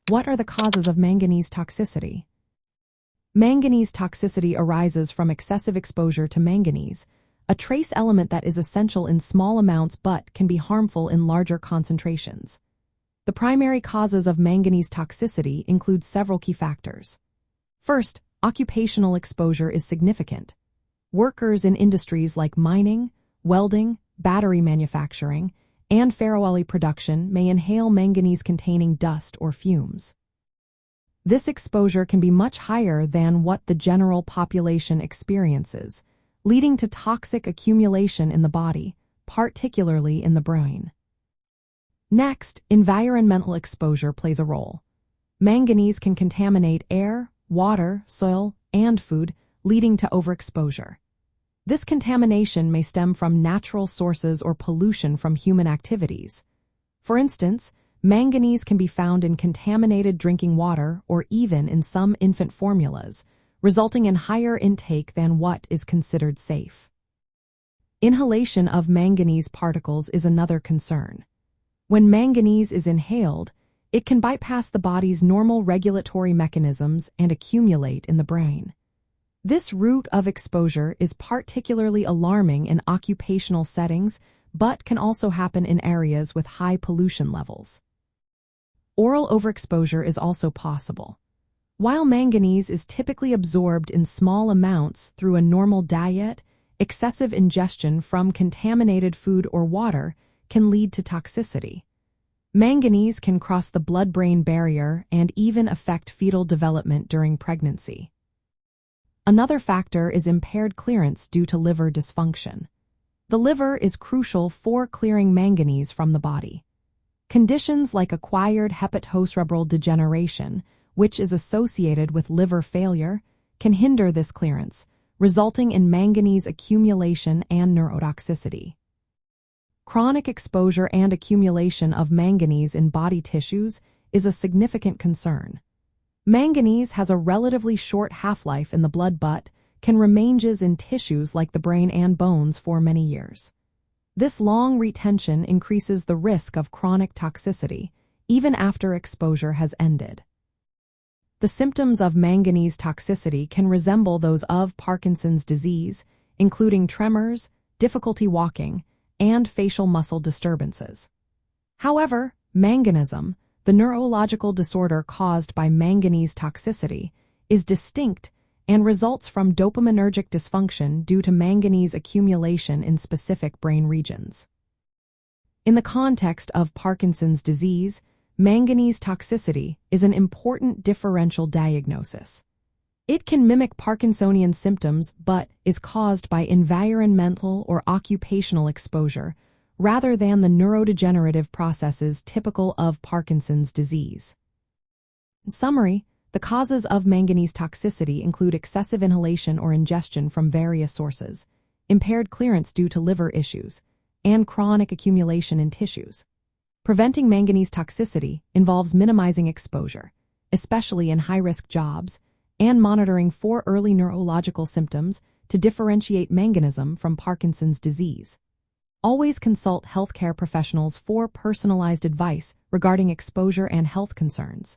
What are the causes of manganese toxicity? Manganese toxicity arises from excessive exposure to manganese, a trace element that is essential in small amounts but can be harmful in larger concentrations. The primary causes of manganese toxicity include several key factors. First, occupational exposure is significant. Workers in industries like mining, welding, battery manufacturing, and ferroalloy production may inhale manganese-containing dust or fumes. This exposure can be much higher than what the general population experiences, leading to toxic accumulation in the body, particularly in the brain. Next, environmental exposure plays a role. Manganese can contaminate air, water, soil, and food, leading to overexposure. This contamination may stem from natural sources or pollution from human activities. For instance, manganese can be found in contaminated drinking water or even in some infant formulas, resulting in higher intake than what is considered safe. Inhalation of manganese particles is another concern. When manganese is inhaled, it can bypass the body's normal regulatory mechanisms and accumulate in the brain. This route of exposure is particularly alarming in occupational settings, but can also happen in areas with high pollution levels. Oral overexposure is also possible. While manganese is typically absorbed in small amounts through a normal diet, excessive ingestion from contaminated food or water can lead to toxicity. Manganese can cross the blood-brain barrier and even affect fetal development during pregnancy. Another factor is impaired clearance due to liver dysfunction. The liver is crucial for clearing manganese from the body. Conditions like acquired hepatocerebral degeneration, which is associated with liver failure, can hinder this clearance, resulting in manganese accumulation and neurotoxicity. Chronic exposure and accumulation of manganese in body tissues is a significant concern. Manganese has a relatively short half-life in the blood but can remain in tissues like the brain and bones for many years. This long retention increases the risk of chronic toxicity, even after exposure has ended. The symptoms of manganese toxicity can resemble those of Parkinson's disease, including tremors, difficulty walking, and facial muscle disturbances. However, Manganism, the neurological disorder caused by manganese toxicity, is distinct and results from dopaminergic dysfunction due to manganese accumulation in specific brain regions. In the context of Parkinson's disease, manganese toxicity is an important differential diagnosis. It can mimic Parkinsonian symptoms but is caused by environmental or occupational exposure rather than the neurodegenerative processes typical of Parkinson's disease. In summary, the causes of manganese toxicity include excessive inhalation or ingestion from various sources, impaired clearance due to liver issues, and chronic accumulation in tissues. Preventing manganese toxicity involves minimizing exposure, especially in high-risk jobs, and monitoring for early neurological symptoms to differentiate manganism from Parkinson's disease. Always consult healthcare professionals for personalized advice regarding exposure and health concerns.